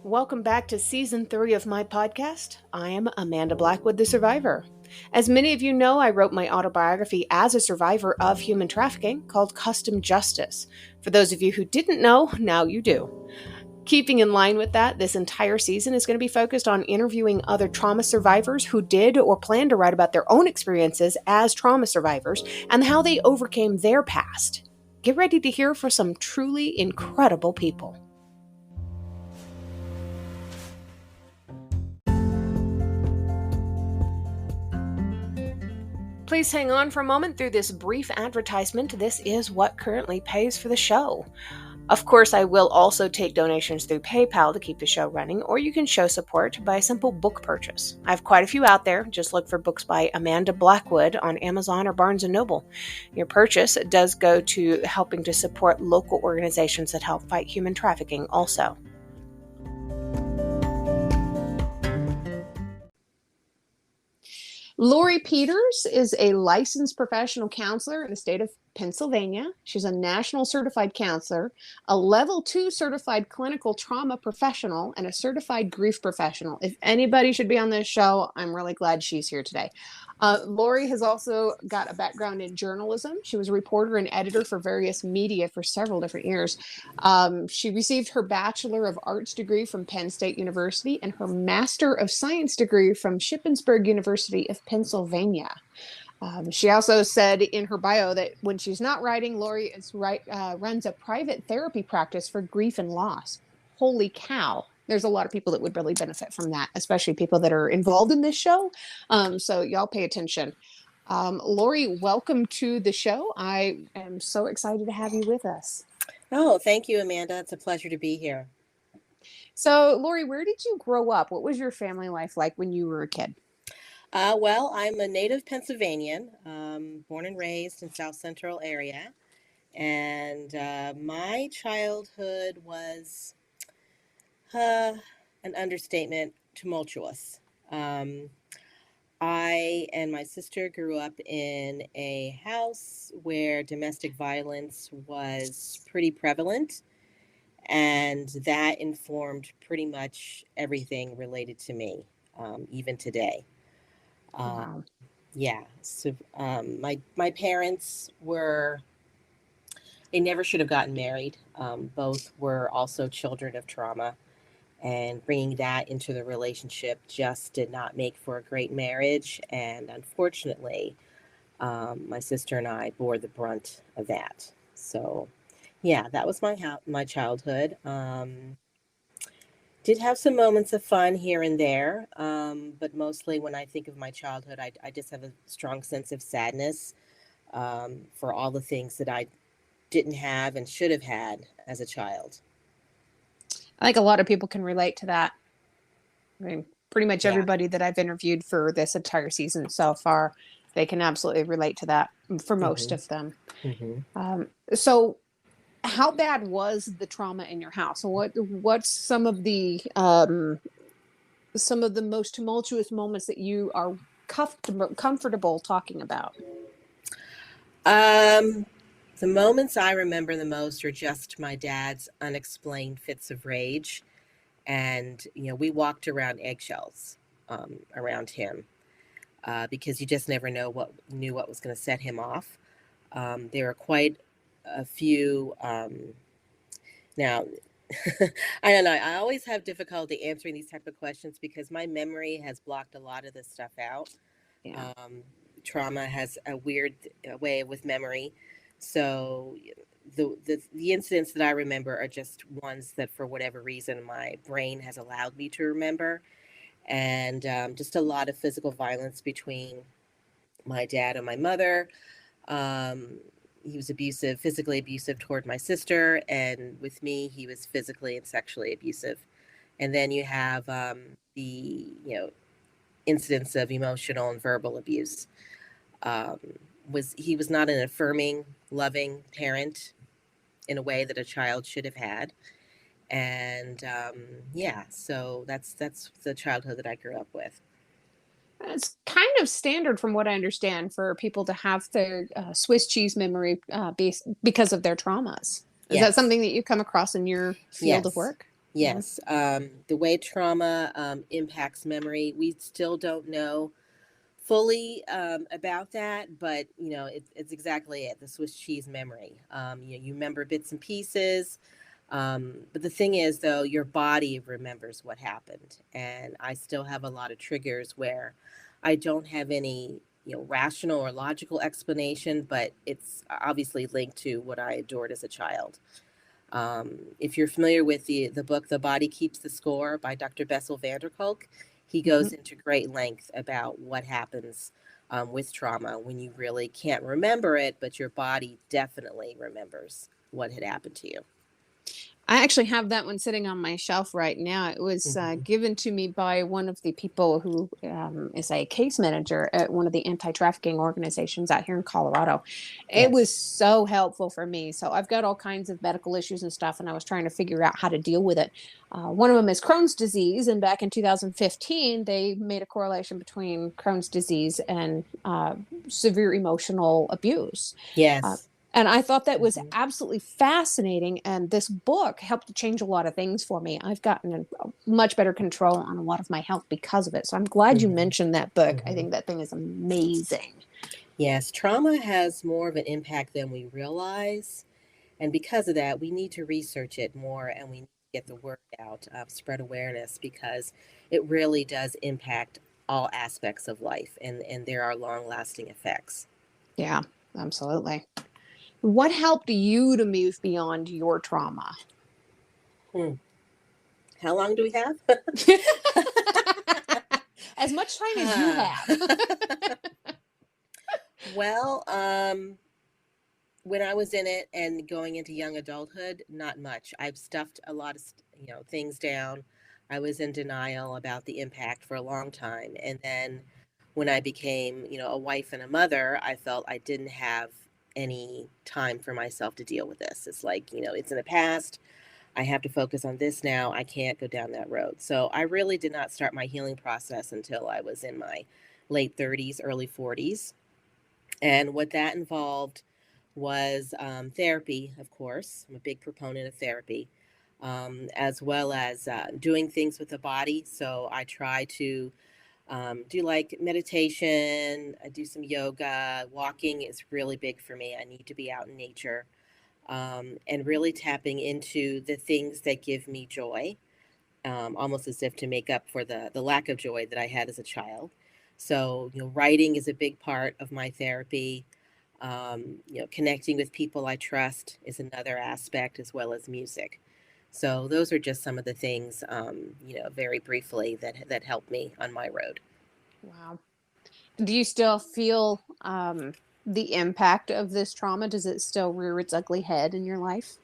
Welcome back to Season 3 of my podcast. I am Amanda Blackwood, the survivor. As many of you know, I wrote my autobiography as a survivor of human trafficking called Custom Justice. For those of you who didn't know, now you do. Keeping in line with that, this entire season is going to be focused on interviewing other trauma survivors who did or plan to write about their own experiences as trauma survivors and how they overcame their past. Get ready to hear from some truly incredible people. Please hang on for a moment through this brief advertisement. This is what currently pays for the show. Of course, I will also take donations through PayPal to keep the show running, or you can show support by a simple book purchase. I have quite a few out there. Just look for books by Amanda Blackwood on Amazon or Barnes & Noble. Your purchase does go to helping to support local organizations that help fight human trafficking also. Lori Peters is a licensed professional counselor in the state of Pennsylvania. She's a national certified counselor, a level 2 certified clinical trauma professional, and a certified grief professional. If anybody should be on this show, I'm really glad she's here today. Lori has also got a background in journalism. She was a reporter and editor for various media for several different years. She received her Bachelor of Arts degree from Penn State University and her Master of Science degree from Shippensburg University of Pennsylvania. She also said in her bio that when she's not writing, Lori runs a private therapy practice for grief and loss. Holy cow. There's a lot of people that would really benefit from that, especially people that are involved in this show. So y'all pay attention. Lori, welcome to the show. I am so excited to have you with us. Oh, thank you, Amanda. It's a pleasure to be here. So, Lori, where did you grow up? What was your family life like when you were a kid? Well, I'm a native Pennsylvanian, born and raised in southcentral area. And my childhood was an understatement, tumultuous. I and my sister grew up in a house where domestic violence was pretty prevalent, and that informed pretty much everything related to me, even today. Wow. Yeah, so my parents they never should have gotten married. Both were also children of trauma, and bringing that into the relationship just did not make for a great marriage. And unfortunately, my sister and I bore the brunt of that. So, yeah, that was my childhood. Did have some moments of fun here and there, but mostly when I think of my childhood, I just have a strong sense of sadness for all the things that I didn't have and should have had as a child. I think a lot of people can relate to that. I mean, pretty much Yeah. everybody that I've interviewed for this entire season so far, they can absolutely relate to that for most of them. So how bad was the trauma in your house? What's some of the most tumultuous moments that you are comfortable talking about? The moments I remember the most are just my dad's unexplained fits of rage. And, we walked around eggshells around him because you just never knew what was going to set him off. There are quite a few. Now, I don't know. I always have difficulty answering these type of questions because my memory has blocked a lot of this stuff out. Yeah. Trauma has a weird way with memory. So the incidents that I remember are just ones that for whatever reason my brain has allowed me to remember. And just a lot of physical violence between my dad and my mother. He was physically abusive toward my sister. And with me, he was physically and sexually abusive. And then you have the incidents of emotional and verbal abuse. He was not an affirming, loving parent in a way that a child should have had. And so that's the childhood that I grew up with. It's kind of standard from what I understand for people to have their Swiss cheese memory because of their traumas. Is that something that you come across in your field of work? Mhm. Yes. The way trauma impacts memory, we still don't know fully about that, but it's exactly it. The Swiss cheese memory. You remember bits and pieces, but the thing is, though, your body remembers what happened, and I still have a lot of triggers where I don't have any rational or logical explanation, but it's obviously linked to what I adored as a child. If you're familiar with the book "The Body Keeps the Score" by Dr. Bessel van der Kolk, he Mhm. goes into great length about what happens with trauma when you really can't remember it, but your body definitely remembers what had happened to you. I actually have that one sitting on my shelf right now. It was Hmm. given to me by one of the people who is a case manager at one of the anti-trafficking organizations out here in Colorado. It Yes. was so helpful for me. So I've got all kinds of medical issues and stuff, and I was trying to figure out how to deal with it. One of them is Crohn's disease, and back in 2015, they made a correlation between Crohn's disease and severe emotional abuse. Uh, Yes. and I thought that was Hmm. absolutely fascinating. And this book helped to change a lot of things for me. I've gotten a much better control on a lot of my health because of it. So I'm glad you Hmm. mentioned that book. I Hmm. think that thing is amazing. Yes. Trauma has more of an impact than we realize. And because of that, we need to research it more and we need to get the word out, spread awareness because it really does impact all aspects of life and there are long lasting effects. Yeah, absolutely. What helped you to move beyond your trauma? Hmm. How long do we have? As much time as you have. Well, when I was in it and going into young adulthood, not much. I've stuffed a lot of things down. I was in denial about the impact for a long time, and then when I became a wife and a mother, I felt I didn't have any time for myself to deal with this. It's like it's in the past. I have to focus on this now. I can't go down that road. So I really did not start my healing process until I was in my late 30s, early 40s. And what that involved was therapy, of course. I'm a big proponent of therapy, as well as doing things with the body. So I try to do like meditation, I do some yoga. Walking is really big for me. I need to be out in nature and really tapping into the things that give me joy, almost as if to make up for the lack of joy that I had as a child. So, writing is a big part of my therapy. Connecting with people I trust is another aspect, as well as music. So, those are just some of the things, very briefly that helped me on my road. Wow. Do you still feel the impact of this trauma? Does it still rear its ugly head in your life?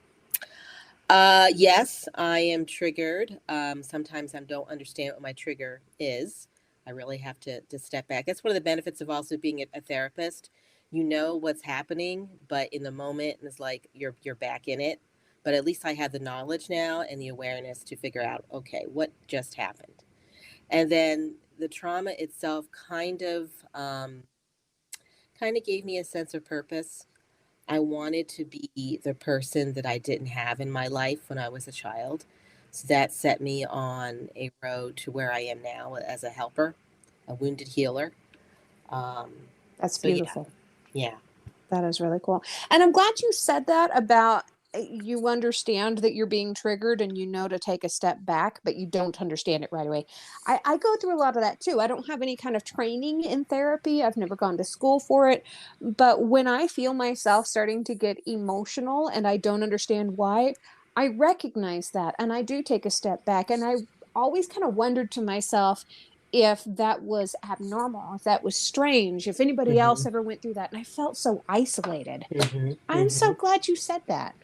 Yes, I am triggered. Sometimes I don't understand what my trigger is. I really have to step back. That's one of the benefits of also being a therapist. You know what's happening, but in the moment, it's like you're back in it. But at least I have the knowledge now and the awareness to figure out, okay, what just happened, and then the trauma itself kind of gave me a sense of purpose. I wanted to be the person that I didn't have in my life when I was a child. So that set me on a road to where I am now as a helper, a wounded healer. Um, That's so, yeah, beautiful. yeah. That is really cool. And I'm glad you said that about you understand that you're being triggered and you know to take a step back, but you don't understand it right away. I go through a lot of that too. I don't have any kind of training in therapy, I've never gone to school for it. But when I feel myself starting to get emotional and I don't understand why, I recognize that and I do take a step back. And I always kind of wondered to myself, if that was abnormal, if that was strange, if anybody else Hmm. ever went through that. And I felt so isolated. Hmm. I'm Hmm. so glad you said that.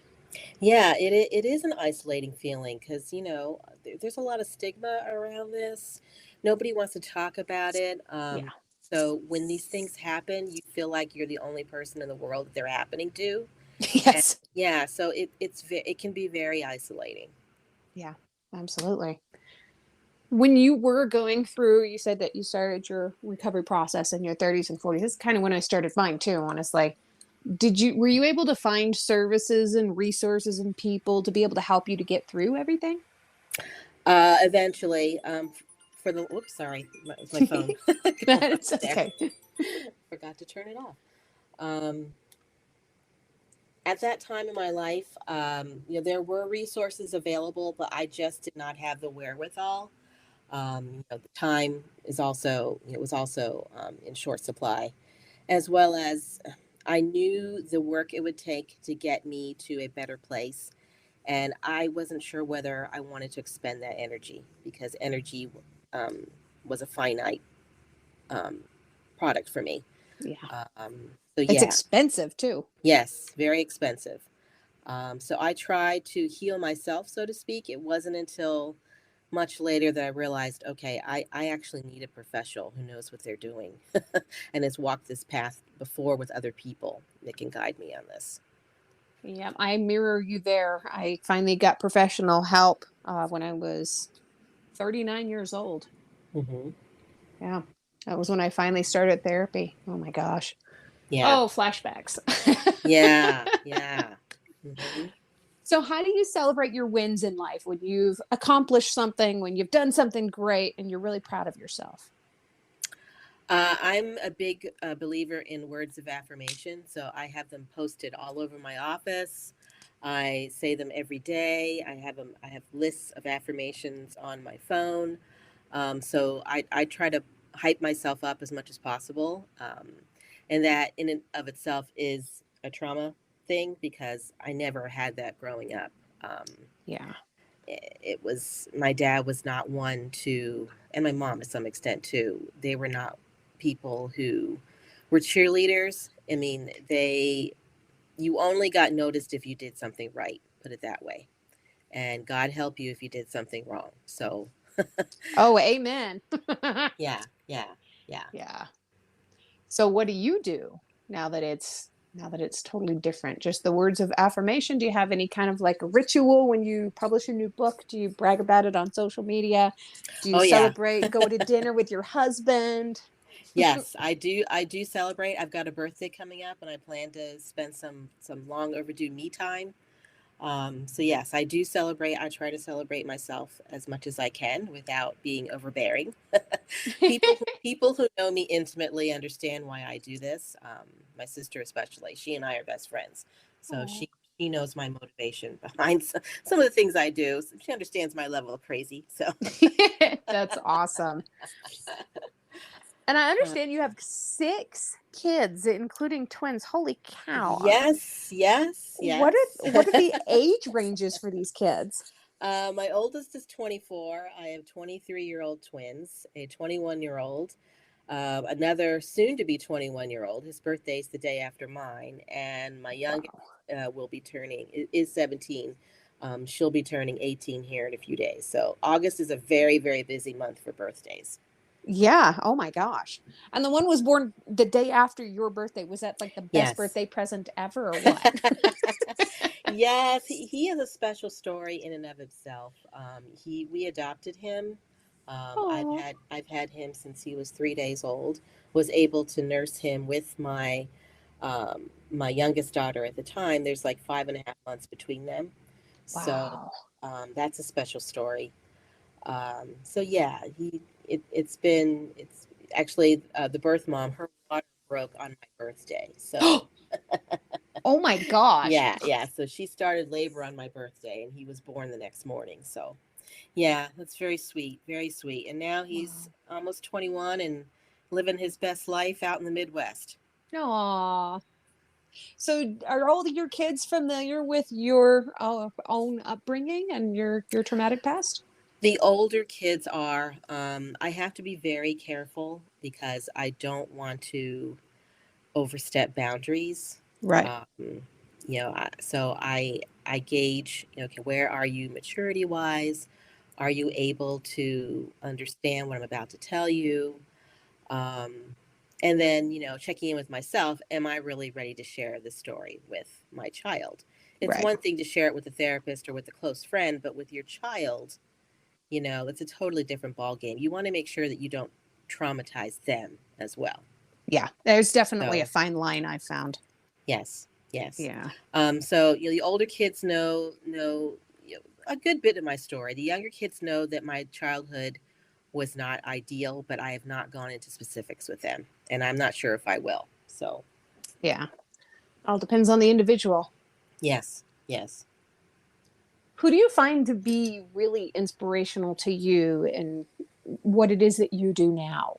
Yeah, it is an isolating feeling because, there's a lot of stigma around this. Nobody wants to talk about it. Yeah. So when these things happen, you feel like you're the only person in the world that they're happening to. And Yes. yeah, so it can be very isolating. Yeah, absolutely. When you were going through, you said that you started your recovery process in your 30s and 40s. This is kind of when I started mine too, honestly. Were you able to find services and resources and people to be able to help you to get through everything? Eventually, for the whoops, sorry, it's my phone going off That's there. okay. Forgot to turn it off. Um, at that time in my life, there were resources available, but I just did not have the wherewithal. The time is also it was also in short supply, as well as I knew the work it would take to get me to a better place, and I wasn't sure whether I wanted to expend that energy because energy um, was a finite um, product for me. Yeah. So It's yeah, expensive too. yes, very expensive. So I tried to heal myself, so to speak. It wasn't until much later that I realized, okay, I actually need a professional who knows what they're doing and has walked this path before with other people that can guide me on this. Yeah, I mirror you there. I finally got professional help when I was 39 years old. Hmm. Yeah, that was when I finally started therapy. Oh my gosh. Yeah, Oh, flashbacks. yeah, yeah. Hmm. So, how do you celebrate your wins in life when you've accomplished something, when you've done something great, and you're really proud of yourself? I'm a big believer in words of affirmation, so I have them posted all over my office. I say them every day. I have them. I have lists of affirmations on my phone. So I try to hype myself up as much as possible, and that in and of itself is a trauma thing because I never had that growing up. Um, Yeah. it was my dad was not one to, and my mom to some extent too, they were not people who were cheerleaders. I mean, you only got noticed if you did something right, put it that way, and God help you if you did something wrong. So Oh, amen. yeah, yeah, yeah. Yeah. So, what do you do now that it's totally different? Just the words of affirmation? Do you have any kind of like a ritual when you publish a new book? Do you brag about it on social media? Do you Oh yeah. celebrate, go to dinner with your husband? Yes, I do celebrate. I've got a birthday coming up and I plan to spend some long overdue me time. So yes, I do celebrate. I try to celebrate myself as much as I can without being overbearing. People who know me intimately understand why I do this. My sister especially, she and I are best friends, so Oh. she knows my motivation behind some of the things I do. She understands my level of crazy. So That's awesome. And I uh, understand you have 6 kids, including twins. Holy cow. yes, yes, What yes. are what are the age ranges for these kids? My oldest is 24. I have 23-year-old twins, a 21-year-old, another soon to be 21-year-old. His birthday's the day after mine, and my youngest Wow. will be is 17. She'll be turning 18 here in a few days. So August is a very, very busy month for birthdays. Yeah. Oh my gosh. And the one was born the day after your birthday. Was that like the best Yes. birthday present ever or what? Yes, he has a special story in and of himself. We adopted him. Oh, I've had him since he was 3 days old. Was able to nurse him with my youngest daughter at the time. There's like 5.5 months between them, so wow. that's a special story. So yeah, it's actually the birth mom. Her water broke on my birthday, so Oh my gosh. yeah, yeah. So she started labor on my birthday, and he was born the next morning. So yeah, that's very sweet, very sweet. And now he's Wow. almost 21 and living his best life out in the Midwest. Aw. So are all your kids familiar with your own upbringing and your traumatic past? The older kids are. I have to be very careful because I don't want to overstep boundaries. Right. Um, so I gauge. Okay, where are you maturity wise? Are you able to understand what I'm about to tell you? Um, and then checking in with myself. Am I really ready to share this story with my child? It's Right. one thing to share it with a therapist or with a close friend, but with your child, it's a totally different ball game. You want to make sure that you don't traumatize them as well. Yeah. There's definitely a So fine line I found. yes, yes. Yeah. So the older kids know. a good bit of my story. The younger kids know that my childhood was not ideal, but I have not gone into specifics with them, and I'm not sure if I will. So, Yeah. All depends on the individual. yes, yes. Who do you find to be really inspirational to you and what it is that you do now?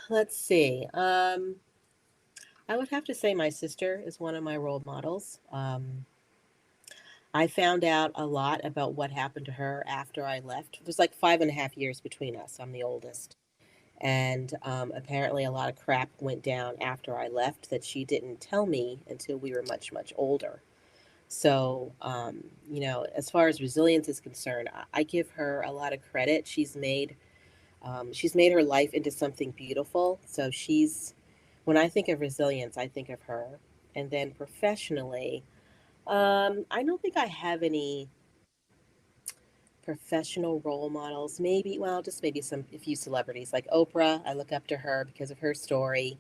Let's see. I would have to say my sister is one of my role models. I found out a lot about what happened to her after I left. There's like 5.5 years between us. I'm the oldest. And apparently, a lot of crap went down after I left that she didn't tell me until we were much, much older. So, as far as resilience is concerned, I give her a lot of credit. She's made her life into something beautiful. So when I think of resilience, I think of her. And then professionally, I don't think I have any professional role models. Maybe, well, just maybe a few celebrities like Oprah. I look up to her because of her story.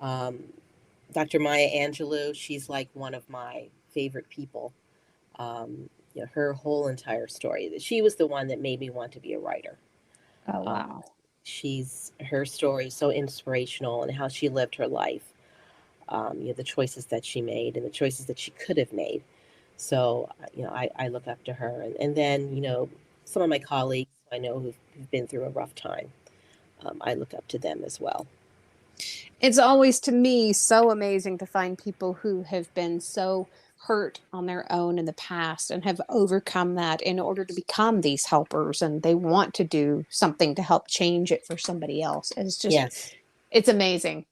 Um, Dr. Maya Angelou, she's like one of my favorite people. Her whole entire story. She was the one that made me want to be a writer. Oh, Um, wow. she's her story is so inspirational and how she lived her life. The choices that she made and the choices that she could have made. So, I look up to her. And then, some of my colleagues I know who've been through a rough time, I look up to them as well. It's always to me so amazing to find people who have been so hurt on their own in the past and have overcome that in order to become these helpers, and they want to do something to help change it for somebody else. Yes. It's amazing.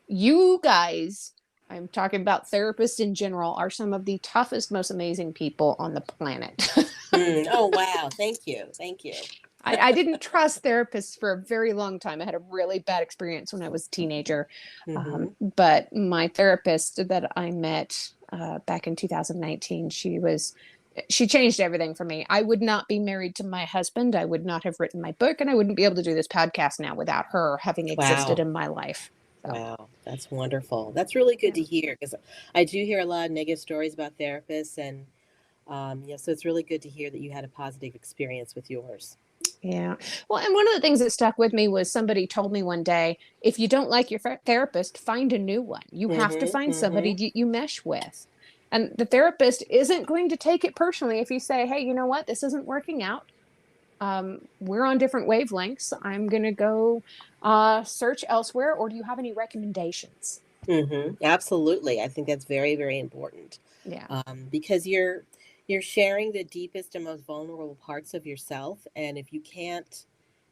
You guys, I'm talking about therapists in general, are some of the toughest, most amazing people on the planet. Oh, wow. Thank you. Thank you. I didn't trust therapists for a very long time. I had a really bad experience when I was a teenager. Hmm. But my therapist that I met back in 2019, she changed everything for me. I would not be married to my husband. I would not have written my book, and I wouldn't be able to do this podcast now without her having existed Wow. in my life. So, Wow. That's wonderful. That's really good yeah. to hear because I do hear a lot of negative stories about therapists. And, so it's really good to hear that you had a positive experience with yours. Yeah. Well, and one of the things that stuck with me was somebody told me one day, if you don't like your therapist, find a new one. You have to Hmm. find somebody Hmm. you mesh with. And the therapist isn't going to take it personally if you say, hey, you know what? This isn't working out. We're on different wavelengths. I'm going to go search elsewhere. Or do you have any recommendations? Absolutely. I think that's very, very important, Yeah. because you're sharing the deepest and most vulnerable parts of yourself, and if you can't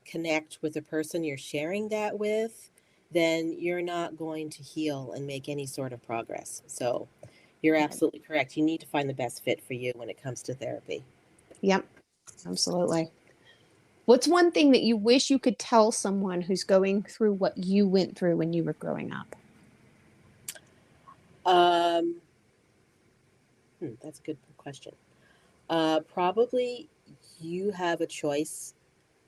connect with the person you're sharing that with, then you're not going to heal and make any sort of progress. So you're Right. absolutely correct. You need to find the best fit for you when it comes to therapy. Yep. Absolutely. What's one thing that you wish you could tell someone who's going through what you went through when you were growing up? Um, that's a good question. Probably you have a choice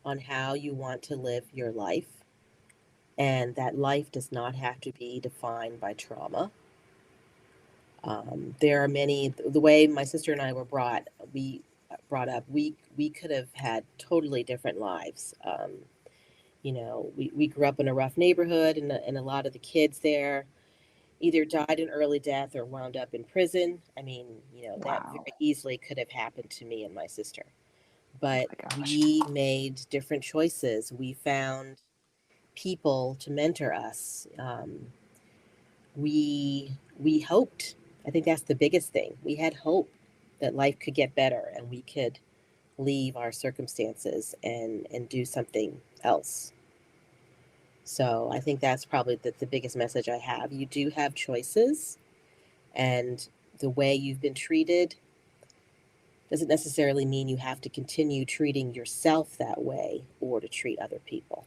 on how you want to live your life, and that life does not have to be defined by trauma. There are many. The way my sister and I were brought up, we could have had totally different lives. We grew up in a rough neighborhood, and a lot of the kids there either died an early death or wound up in prison. I mean, that Wow. very easily could have happened to me and my sister. Oh But my gosh. we made different choices. We found people to mentor us. We hoped. I think that's the biggest thing. We had hope that life could get better and we could leave our circumstances and do something else. So I think that's probably the biggest message I have. You do have choices, and the way you've been treated doesn't necessarily mean you have to continue treating yourself that way or to treat other people.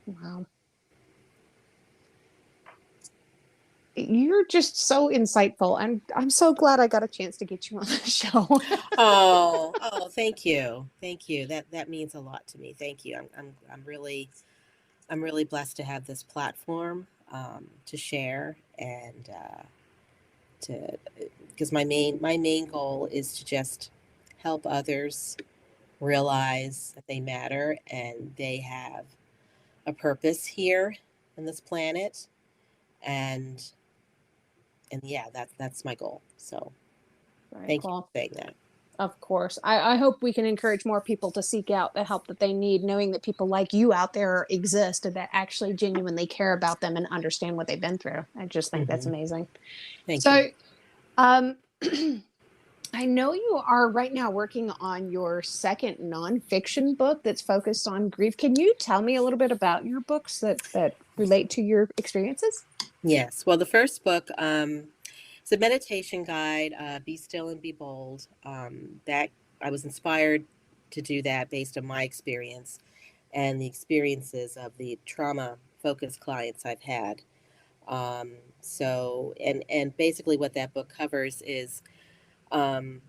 Wow. You're just so insightful. I'm so glad I got a chance to get you on the show. Oh, thank you, thank you. That means a lot to me. Thank you. I'm really blessed to have this platform, to share, and to because my main goal is to just help others realize that they matter and they have a purpose here in this planet, and yeah, that's my goal. So Very thank you cool. for saying that. Of course. I hope we can encourage more people to seek out the help that they need, knowing that people like you out there exist and that actually genuinely care about them and understand what they've been through. I just think that's Hmm. amazing. Thank you. So, um, I know you are right now working on your second nonfiction book that's focused on grief. Can you tell me a little bit about your books that relate to your experiences? Yes. Well, the first book, it's a meditation guide, Be Still and Be Bold. That I was inspired to do that based on my experience and the experiences of the trauma focused clients I've had. And basically what that book covers is um,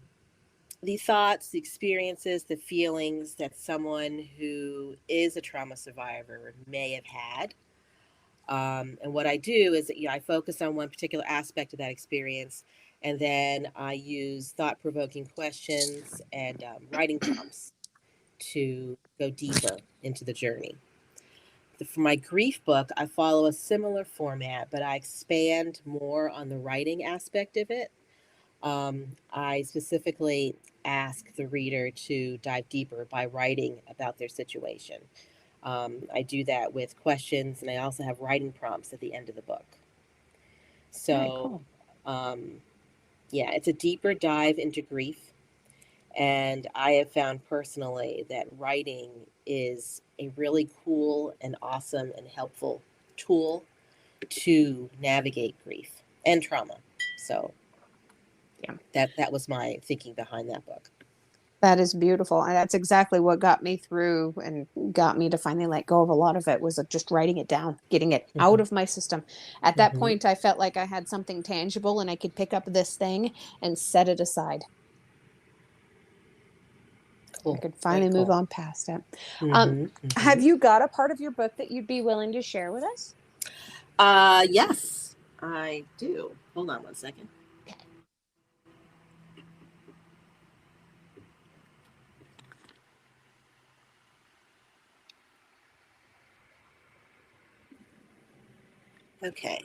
the thoughts, the experiences, the feelings that someone who is a trauma survivor may have had. And what I do is that, I focus on one particular aspect of that experience, and then I use thought provoking questions and writing prompts to go deeper into the journey. For my grief book, I follow a similar format, but I expand more on the writing aspect of it. I specifically ask the reader to dive deeper by writing about their situation. I do that with questions, and I also have writing prompts at the end of the book. Very So, cool. um, yeah, it's a deeper dive into grief. And I have found personally that writing is a really cool and awesome and helpful tool to navigate grief and trauma. So Yeah. that was my thinking behind that book. That is beautiful. And that's exactly what got me through and got me to finally let go of a lot of it was just writing it down, getting it out Hmm. of my system. At that Hmm. point, I felt like I had something tangible and I could pick up this thing and set it aside. I Cool. could Very finally move cool. on past it. Um, Hmm. have Hmm. you got a part of your book that you'd be willing to share with us? Yes, I do. Hold on one second. Okay.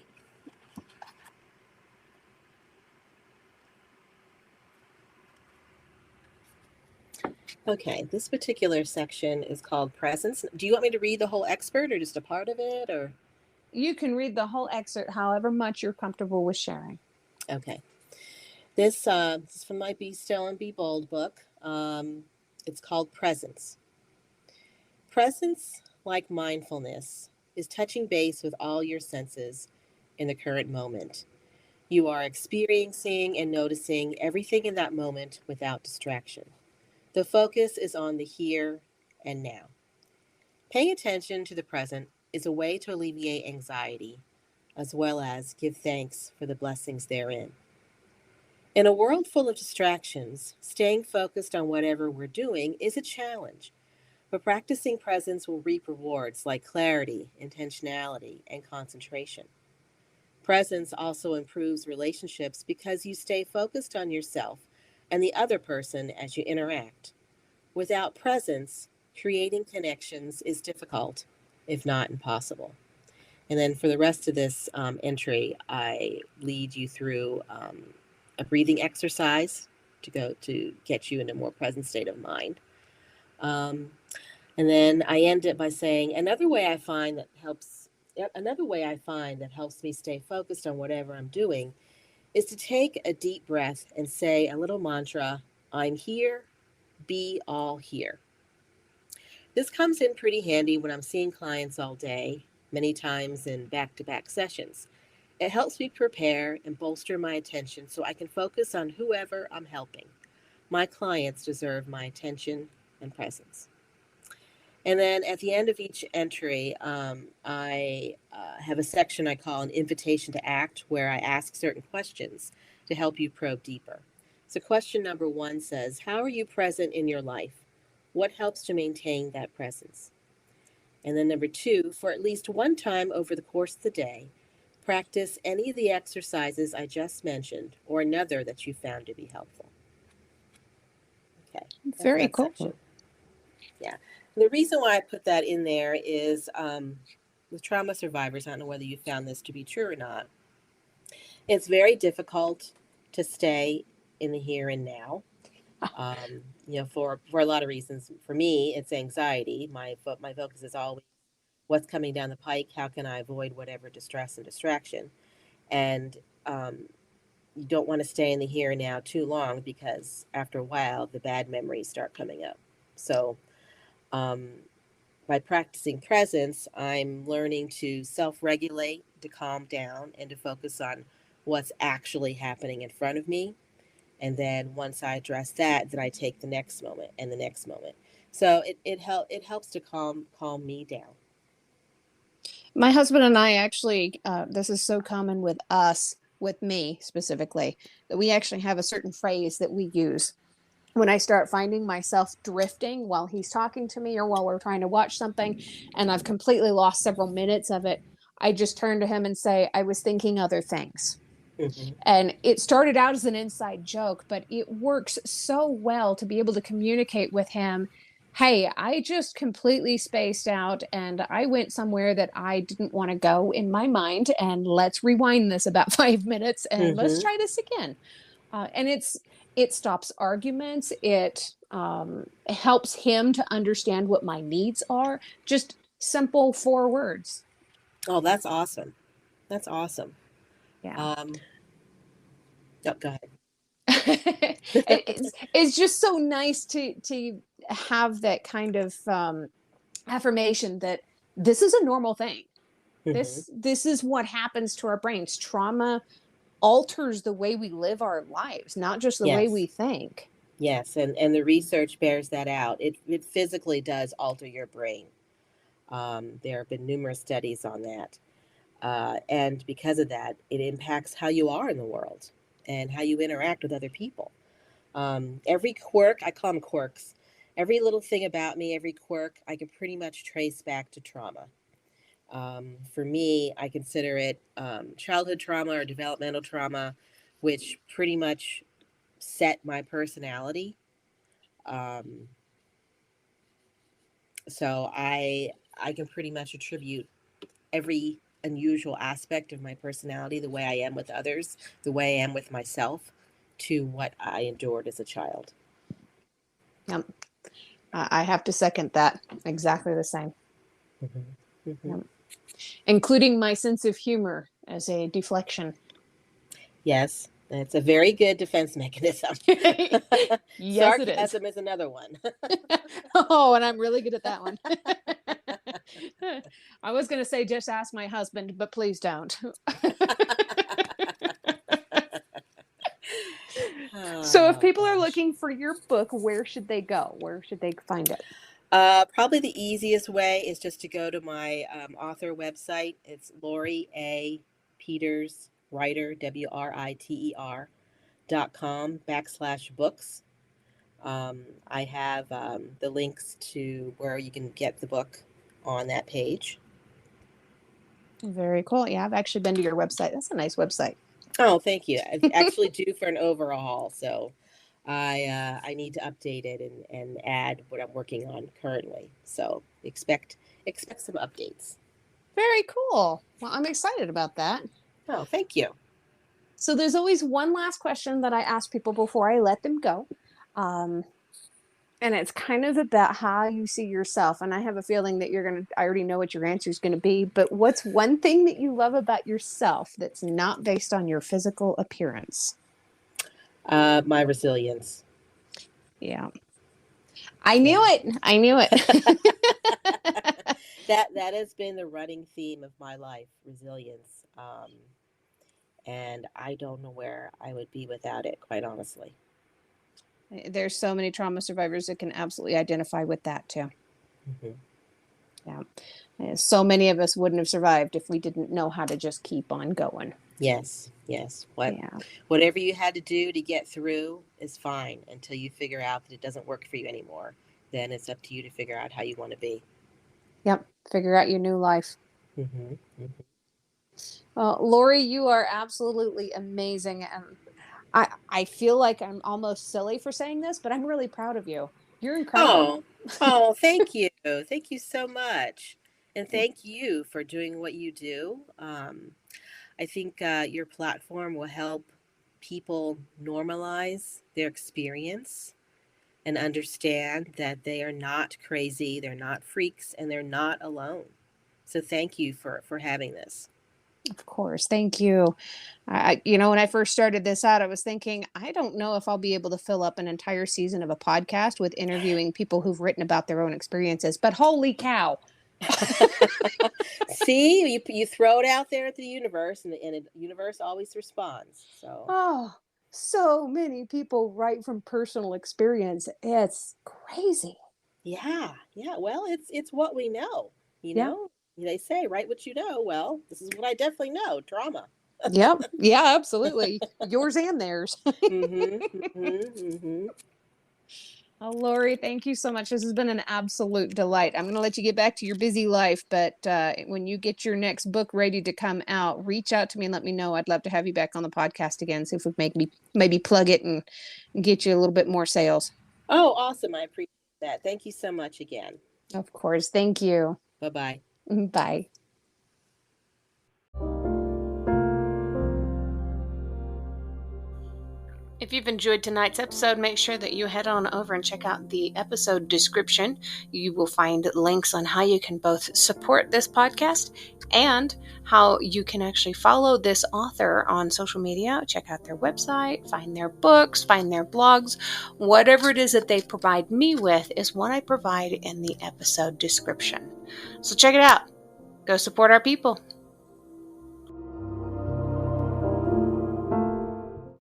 Okay. This particular section is called presence. Do you want me to read the whole expert or just a part of it or? You can read the whole excerpt however much you're comfortable with sharing. Okay. This is from my Be Still and Be Bold book. It's called Presence. Presence, like mindfulness, is touching base with all your senses in the current moment. You are experiencing and noticing everything in that moment without distraction. The focus is on the here and now. Paying attention to the present is a way to alleviate anxiety as well as give thanks for the blessings therein. In a world full of distractions, staying focused on whatever we're doing is a challenge, but practicing presence will reap rewards like clarity, intentionality, and concentration. Presence also improves relationships because you stay focused on yourself and the other person as you interact. Without presence, creating connections is difficult, if not impossible. And then for the rest of this entry, I lead you through a breathing exercise to go to get you in a more present state of mind. Um, and then I end it by saying another way I find that helps me stay focused on whatever I'm doing is to take a deep breath and say a little mantra, I'm here, be all here. This comes in pretty handy when I'm seeing clients all day, many times in back to back sessions. It helps me prepare and bolster my attention so I can focus on whoever I'm helping. My clients deserve my attention and presence. And then at the end of each entry, I have a section I call an invitation to act, where I ask certain questions to help you probe deeper. So, question number one says, how are you present in your life? What helps to maintain that presence? And then number two, for at least one time over the course of the day, Practice any of the exercises I just mentioned or another that you found to be helpful. Okay, that's Very that cool. section. Yeah. And the reason why I put that in there is with trauma survivors, I don't know whether you found this to be true or not. It's very difficult to stay in the here and now. For a lot of reasons. For me, it's anxiety. My focus is always what's coming down the pike. How can I avoid whatever distress and distraction? And um, you don't want to stay in the here and now too long because after a while, the bad memories start coming up. So, um, by practicing presence, I'm learning to self regulate, to calm down, and to focus on what's actually happening in front of me. And then once I address that, then I take the next moment and the next moment. So it helps to calm me down. My husband and I actually, this is so common with us, with me specifically, that we actually have a certain phrase that we use when I start finding myself drifting while he's talking to me or while we're trying to watch something and I've completely lost several minutes of it. I just turn to him and say, I was thinking other things. Mm-hmm. And it started out as an inside joke, but it works so well to be able to communicate with him. Hey, I just completely spaced out and I went somewhere that I didn't want to go in my mind. And let's rewind this about 5 minutes and let's Mm-hmm. try this again. And it stops arguments. It helps him to understand what my needs are. Just simple 4 words. Oh, that's awesome. That's awesome. Yeah. Um, oh, go ahead. It's just so nice to have that kind of affirmation that this is a normal thing. Mm-hmm. This is what happens to our brains. Trauma alters the way we live our lives, not just the way we Yes. think. Yes, and the research bears that out. It physically does alter your brain. There have been numerous studies on that. And because of that, it impacts how you are in the world and how you interact with other people. Every quirk, I call them quirks, every little thing about me, every quirk, I can pretty much trace back to trauma. For me, I consider it childhood trauma or developmental trauma, which pretty much set my personality. Um, so I can pretty much attribute every unusual aspect of my personality, the way I am with others, the way I am with myself, to what I endured as a child. Yep. I have to second that. Exactly the same. Mm-hmm. Mm-hmm. Yep. Including my sense of humor as a deflection. Yes, it's a very good defense mechanism. Yes, it is. Sarcasm is another one. Oh, and I'm really good at that one. I was going to say just ask my husband, but please don't. So, if Oh people are gosh. looking for your book, where should they go? Where should they find it? Probably the easiest way is just to go to my author website. It's Lori A. Peters Writer, WRITER.com/books. I have the links to where you can get the book on that page. Very cool. Yeah, I've actually been to your website. That's a nice website. Oh, thank you. I actually due for an overhaul, so I need to update it and add what I'm working on currently. So expect some updates. Very cool. Well, I'm excited about that. Oh, thank you. So, there's always one last question that I ask people before I let them go. Um, and it's kind of about how you see yourself. And I have a feeling that I already know what your answer is going to be, but what's one thing that you love about yourself that's not based on your physical appearance? My resilience. Yeah. I knew Yeah. it. I knew it. That has been the running theme of my life, resilience. And I don't know where I would be without it, quite honestly. There's so many trauma survivors that can absolutely identify with that too. Hmm. Yeah. So many of us wouldn't have survived if we didn't know how to just keep on going. Yes, yes. Yeah. Whatever you had to do to get through is fine until you figure out that it doesn't work for you anymore. Then it's up to you to figure out how you want to be. Yep. Figure out your new life. Hmm. Hmm. Lori, you are absolutely amazing. And I feel like I'm almost silly for saying this, but I'm really proud of you. You're incredible. Oh, oh, thank you. Thank you so much. And thank you for doing what you do. I think your platform will help people normalize their experience and understand that they are not crazy, they're not freaks, and they're not alone. So thank you for having this. Of course. Thank you. When I first started this out, I was thinking, I don't know if I'll be able to fill up an entire season of a podcast with interviewing people who've written about their own experiences, but holy cow. See, you throw it out there at the universe, and the universe always responds. So, Oh, so many people write from personal experience. It's crazy. yeah, yeah. Well, it's what we know. You Yeah. know, they say write what you know. Well, this is what I definitely know: drama. Yep. Yeah, absolutely. Yours and theirs. Mm-hmm. Mm-hmm. Mm-hmm. Oh, Lori, thank you so much. This has been an absolute delight. I'm going to let you get back to your busy life, but when you get your next book ready to come out, reach out to me and let me know. I'd love to have you back on the podcast again. See if we can maybe plug it and get you a little bit more sales. Oh, awesome! I appreciate that. Thank you so much again. Of course. Thank you. Bye bye. Bye. If you've enjoyed tonight's episode, make sure that you head on over and check out the episode description. You will find links on how you can both support this podcast and how you can actually follow this author on social media. Check out their website, find their books, find their blogs. Whatever it is that they provide me with is what I provide in the episode description. So check it out. Go support our people.